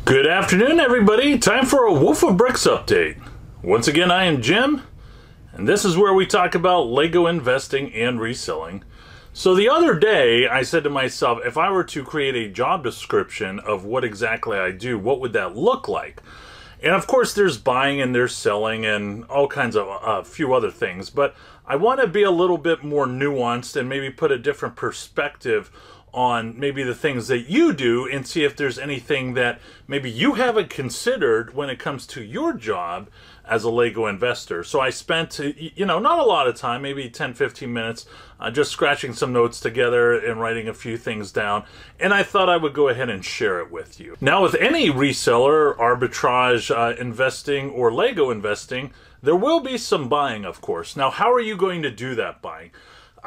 Good afternoon, everybody. Time for a Wolf of Bricks update. Once again, I am Jim, and this is where we talk about Lego investing and reselling. So the other day, I said to myself, if I were to create a job description of what exactly I do, what would that look like? And of course, there's buying and there's selling and all kinds of a few other things, but I want to be a little bit more nuanced and maybe put a different perspective on maybe the things that you do and see if there's anything that maybe you haven't considered when it comes to your job as a Lego investor. So I spent, not a lot of time, maybe 10-15 minutes, just scratching some notes together and writing a few things down. And I thought I would go ahead and share it with you. Now, with any reseller, arbitrage investing, or Lego investing, there will be some buying, of course. Now, how are you going to do that buying?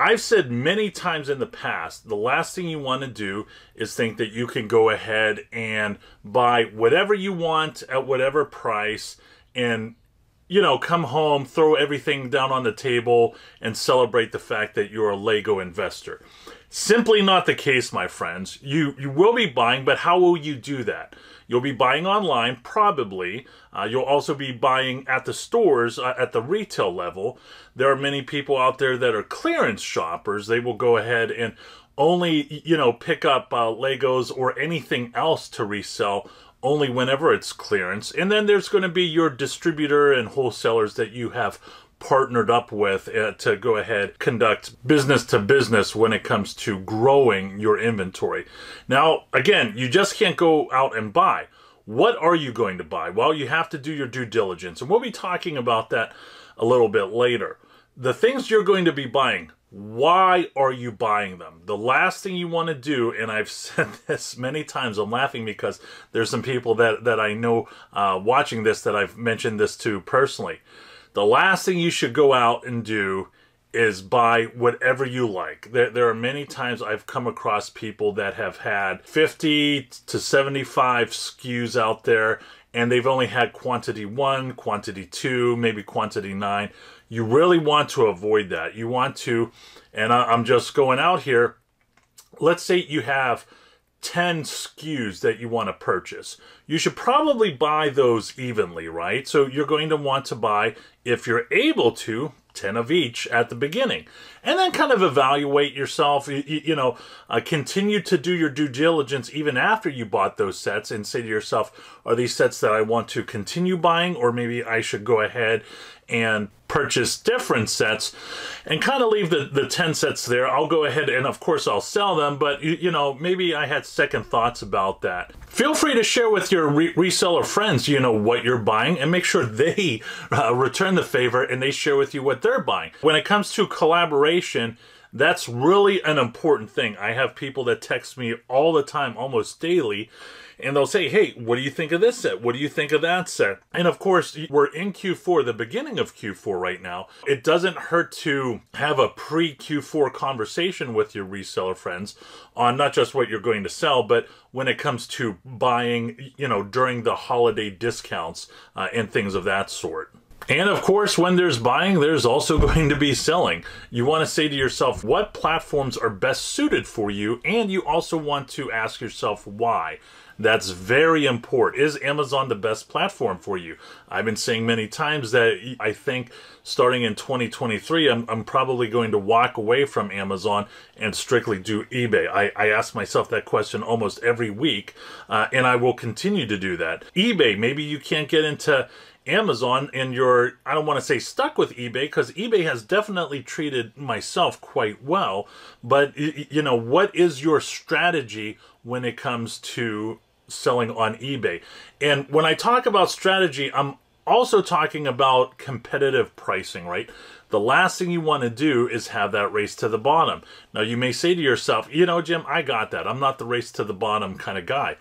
I've said many times in the past, the last thing you want to do is think that you can go ahead and buy whatever you want at whatever price and, come home, throw everything down on the table and celebrate the fact that you're a Lego investor. Simply not the case, my friends. You will be buying, but how will you do that? You'll be buying online, probably. You'll also be buying at the stores, at the retail level. There are many people out there that are clearance shoppers. They will go ahead and only, pick up Legos or anything else to resell only whenever it's clearance. And then there's going to be your distributor and wholesalers that you have partnered up with to go ahead conduct business to business when it comes to growing your inventory. Now, again, you just can't go out and buy. What are you going to buy? Well, you have to do your due diligence, and we'll be talking about that a little bit later. The things you're going to be buying, why are you buying them? The last thing you want to do, and I've said this many times, I'm laughing because there's some people that I know watching this that I've mentioned this to personally. The last thing you should go out and do is buy whatever you like. There are many times I've come across people that have had 50 to 75 SKUs out there, and they've only had quantity 1, quantity 2, maybe quantity 9. You really want to avoid that. You want to, and I'm just going out here, let's say you have 10 SKUs that you want to purchase. You should probably buy those evenly, right? So you're going to want to buy, if you're able to, 10 of each at the beginning. And then kind of evaluate yourself, continue to do your due diligence even after you bought those sets and say to yourself, are these sets that I want to continue buying, or maybe I should go ahead and purchase different sets and kind of leave the 10 sets there. I'll go ahead and of course I'll sell them, but maybe I had second thoughts about that. Feel free to share with your reseller friends, what you're buying, and make sure they return the favor and they share with you what they're buying. When it comes to collaboration, that's really an important thing. I have people that text me all the time, almost daily, and they'll say, hey, what do you think of this set? What do you think of that set? And of course, we're in Q4, the beginning of Q4 right now. It doesn't hurt to have a pre-Q4 conversation with your reseller friends on not just what you're going to sell, but when it comes to buying, during the holiday discounts and things of that sort. And of course, when there's buying, there's also going to be selling. You want to say to yourself, what platforms are best suited for you? And you also want to ask yourself why. That's very important. Is Amazon the best platform for you? I've been saying many times that I think starting in 2023, I'm probably going to walk away from Amazon and strictly do eBay. I ask myself that question almost every week, and I will continue to do that. eBay, maybe you can't get into Amazon and you're, I don't want to say stuck with eBay, because eBay has definitely treated myself quite well, but what is your strategy when it comes to selling on eBay? And when I talk about strategy, I'm also talking about competitive pricing, right? The last thing you want to do is have that race to the bottom. Now you may say to yourself, Jim, I got that. I'm not the race to the bottom kind of guy.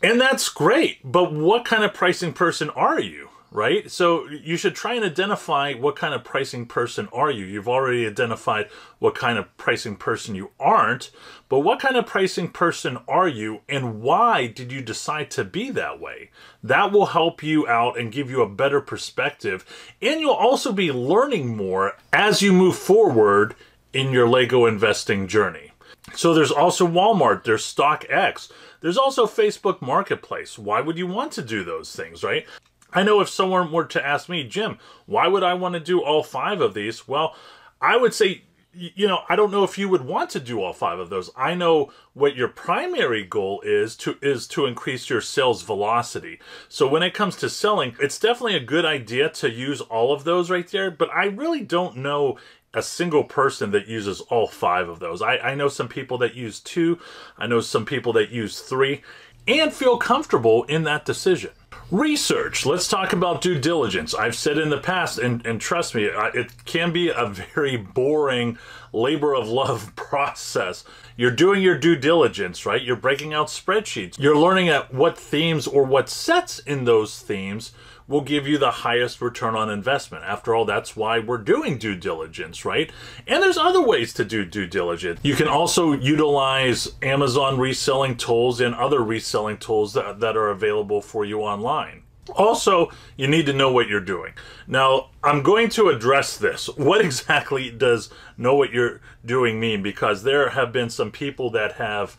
And that's great, but what kind of pricing person are you? Right? So you should try and identify what kind of pricing person are you. You've already identified what kind of pricing person you aren't, but what kind of pricing person are you, and why did you decide to be that way? That will help you out and give you a better perspective, and you'll also be learning more as you move forward in your Lego investing journey. So there's also Walmart, there's StockX, there's also Facebook Marketplace. Why would you want to do those things, right? I know if someone were to ask me, Jim, why would I want to do all 5 of these? Well, I would say, you know, I don't know if you would want to do all 5 of those. I know what your primary goal is to increase your sales velocity. So when it comes to selling, it's definitely a good idea to use all of those right there, but I really don't know a single person that uses all 5 of those. I know some people that use 2, I know some people that use 3, and feel comfortable in that decision. Research. Let's talk about due diligence. I've said in the past, and trust me, it can be a very boring labor of love process. You're doing your due diligence, right? You're breaking out spreadsheets. You're learning at what themes or what sets in those themes will give you the highest return on investment. After all, that's why we're doing due diligence, right? And there's other ways to do due diligence. You can also utilize Amazon reselling tools and other reselling tools that are available for you online. Also, you need to know what you're doing. Now, I'm going to address this. What exactly does know what you're doing mean? Because there have been some people that have,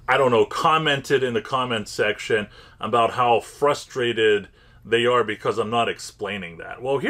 I don't know, commented in the comment section about how frustrated they are because I'm not explaining that. Well,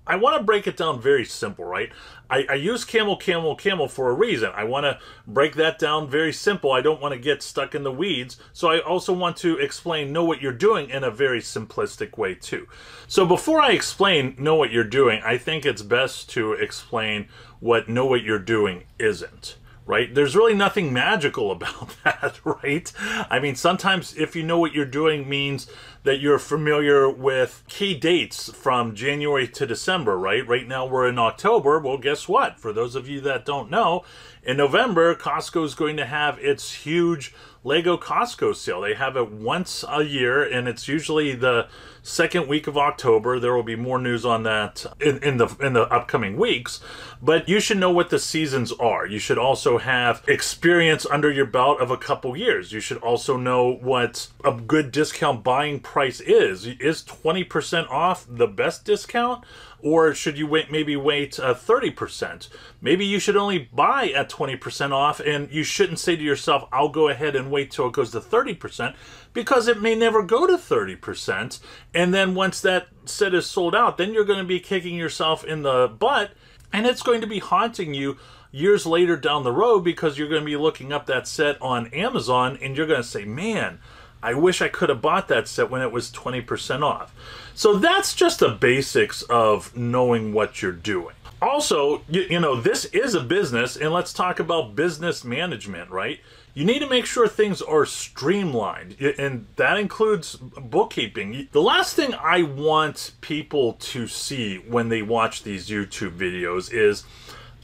I want to break it down very simple, right? I use camel, camel, camel for a reason. I want to break that down very simple. I don't want to get stuck in the weeds. So I also want to explain know what you're doing in a very simplistic way too. So before I explain know what you're doing, I think it's best to explain what know what you're doing isn't. Right? There's really nothing magical about that, right? I mean, sometimes if you know what you're doing means that you're familiar with key dates from January to December, right? Right now we're in October. Well, guess what? For those of you that don't know, in November, Costco is going to have its huge Lego Costco sale. They have it once a year, and it's usually the second week of October. There will be more news on that in the upcoming weeks, but you should know what the seasons are. You should also have experience under your belt of a couple years. You should also know what a good discount buying price is. Is 20% off the best discount? Or should you maybe wait 30%? Maybe you should only buy at 20% off, and you shouldn't say to yourself, I'll go ahead and wait till it goes to 30%, because it may never go to 30%. And then once that set is sold out, then you're going to be kicking yourself in the butt, and it's going to be haunting you years later down the road, because you're going to be looking up that set on Amazon, and you're going to say, man, I wish I could have bought that set when it was 20% off. So that's just the basics of knowing what you're doing. Also, you know, this is a business, and let's talk about business management, right? You need to make sure things are streamlined, and that includes bookkeeping. The last thing I want people to see when they watch these YouTube videos is,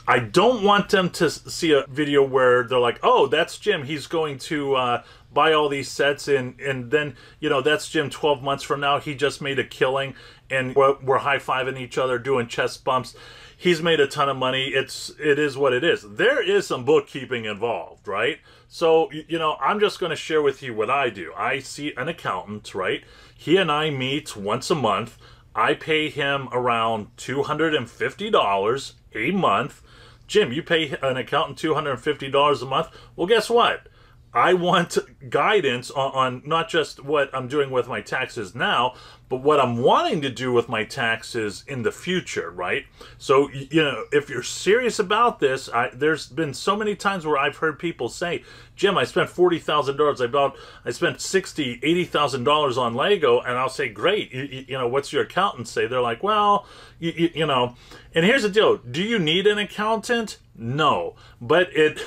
I don't want them to see a video where they're like, oh, that's Jim, he's going to buy all these sets, and then, you know, that's Jim 12 months from now, he just made a killing, and we're high-fiving each other, doing chest bumps. He's made a ton of money. It is what it is. There is some bookkeeping involved, right? So, you know, I'm just going to share with you what I do. I see an accountant, right? He and I meet once a month. I pay him around $250 a month. Jim, you pay an accountant $250 a month? Well, guess what? I want guidance on not just what I'm doing with my taxes now, but what I'm wanting to do with my taxes in the future, right? So, you know, if you're serious about this, there's been so many times where I've heard people say, Jim, I spent $40,000. I spent $60,000, $80,000 on Lego, and I'll say, great. You know, what's your accountant say? They're like, well, you know, and here's the deal. Do you need an accountant? No, but it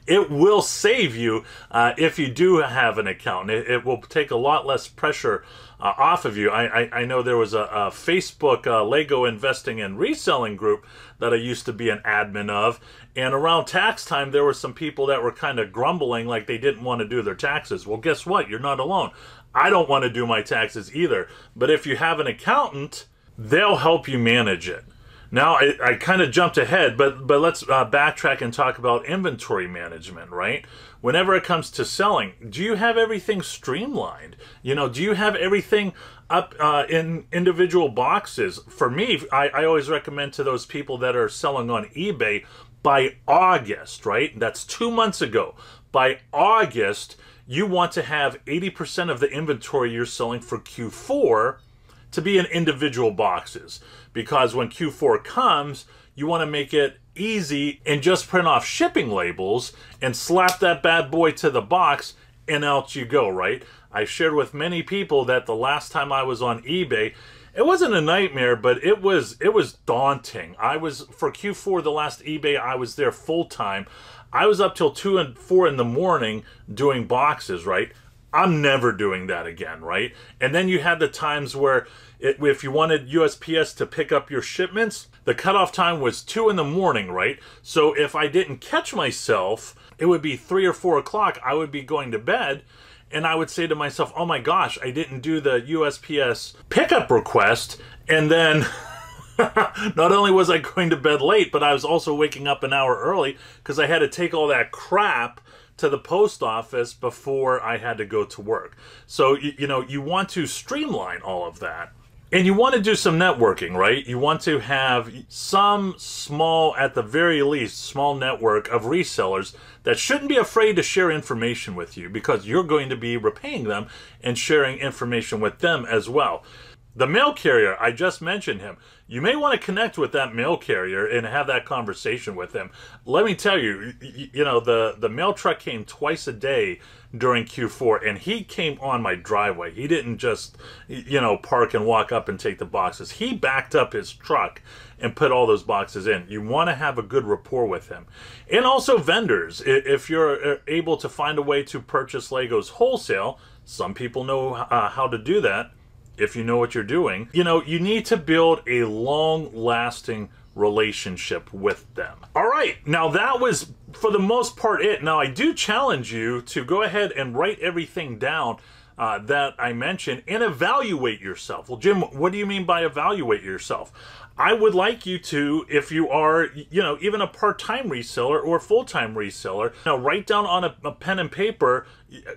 it will save you if you do have an accountant. It will take a lot less pressure off of you. I know there was a Facebook Lego investing and reselling group that I used to be an admin of, and around tax time there were some people that were kind of grumbling like they didn't want to do their taxes. Well, guess what? You're not alone. I don't want to do my taxes either, but if you have an accountant, they'll help you manage it. Now, I kind of jumped ahead, but let's backtrack and talk about inventory management, right? Whenever it comes to selling, do you have everything streamlined? You know, do you have everything up in individual boxes? For me, I always recommend to those people that are selling on eBay, by August, right? That's 2 months ago. By August, you want to have 80% of the inventory you're selling for Q4 to be in individual boxes. Because when Q4 comes, you want to make it easy and just print off shipping labels and slap that bad boy to the box and out you go, right? I shared with many people that the last time I was on eBay, it wasn't a nightmare, but it was daunting. I was, for Q4, the last eBay, I was there full time. I was up till 2 and 4 in the morning doing boxes, right? I'm never doing that again, right? And then you had the times where if you wanted USPS to pick up your shipments, the cutoff time was 2 in the morning, right? So if I didn't catch myself, it would be 3 or 4 o'clock. I would be going to bed, and I would say to myself, oh my gosh, I didn't do the USPS pickup request. And then not only was I going to bed late, but I was also waking up an hour early because I had to take all that crap to the post office before I had to go to work. So, you know, you want to streamline all of that. And you want to do some networking, right? You want to have some small, at the very least, small network of resellers that shouldn't be afraid to share information with you, because you're going to be repaying them and sharing information with them as well. The mail carrier, I just mentioned him. You may want to connect with that mail carrier and have that conversation with him. Let me tell you, you know, the mail truck came twice a day during Q4, and he came on my driveway. He didn't just, you know, park and walk up and take the boxes. He backed up his truck and put all those boxes in. You want to have a good rapport with him. And also vendors. If you're able to find a way to purchase Legos wholesale, some people know how to do that. If you know what you're doing, you know, you need to build a long-lasting relationship with them. All right, now that was, for the most part, it. Now, I do challenge you to go ahead and write everything down that I mentioned and evaluate yourself. Well, Jim, what do you mean by evaluate yourself? I would like you to, if you are, you know, even a part-time reseller or full-time reseller, now write down on a pen and paper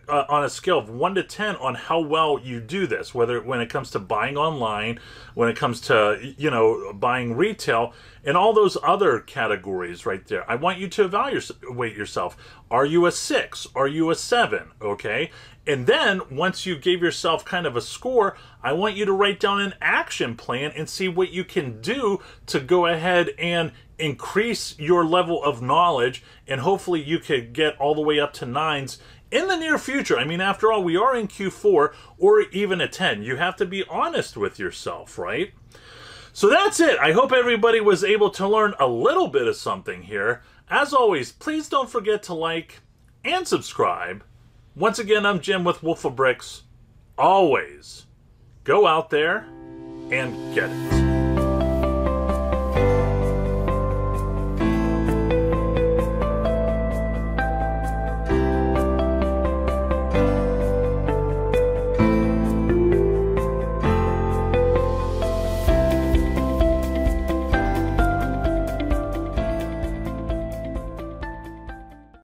on a scale of 1 to 10 on how well you do this, whether when it comes to buying online, when it comes to, you know, buying retail, and all those other categories right there. I want you to evaluate yourself. Are you a 6? Are you a 7? Okay? And then, once you gave yourself kind of a score, I want you to write down an action plan and see what you can do to go ahead and increase your level of knowledge, and hopefully you could get all the way up to 9s in the near future. I mean, after all, we are in Q4 or even a 10. You have to be honest with yourself, right? So that's it. I hope everybody was able to learn a little bit of something here. As always, please don't forget to like and subscribe. Once again, I'm Jim with Wolf of Bricks. Always go out there and get it.